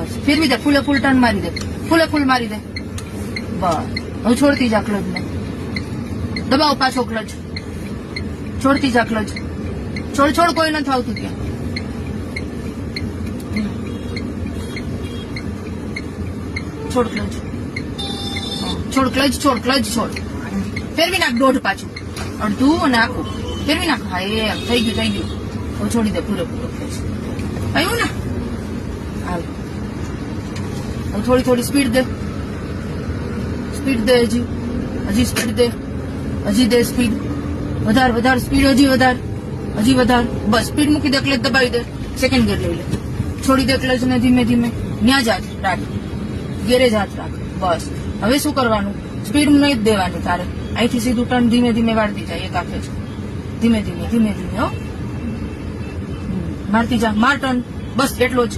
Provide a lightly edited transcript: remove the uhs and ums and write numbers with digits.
બસ ફેરવી દે, ફૂલે ફૂલ ટર્ન મારી દે, ફૂલે ફૂલ મારી દે. બસ હવે છોડતી જા ક્લચ ને, દબાવ પાછો ક્લચ, છોડતી જા ક્લચ, છોડ છોડ, કોઈ નથી આવતું ત્યાં. છોડ ક્લચ, છોડ ક્લચ, છોડ ક્લચ, છોડ. ફેરવી નાખ દોઢ પાછું, અડધું અને આખું ફેરવી નાખ. હા એમ થઈ ગયું, થઈ ગયું. હવે છોડી દે પૂરેપૂરો ક્લચ. આવ્યું ને? હાલ હવે થોડી થોડી સ્પીડ દે, સ્પીડ દે, હજી હજી સ્પીડ દે, હજી દે સ્પીડ, વધાર વધાર સ્પીડ, હજી વધાર, હજી વધાર. બસ સ્પીડ મૂકી દે, ક્લચ દબાવી દે, સેકન્ડ ગેર લઈ લે, છોડી દે ક્લચ ને ધીમે ધીમે ન્યા જ હાથ રાખ, ગેરેજ હાથ રાખ. બસ હવે શું કરવાનું, સ્પીડ નહીં જ દેવાની તારે, અહીંથી સીધું ટર્ન ધીમે ધીમે વાળતી જાય, એક આપે છે ધીમે ધીમે ધીમે ધીમે. હો મારતી જા, માર ટર્ન, બસ એટલો જ.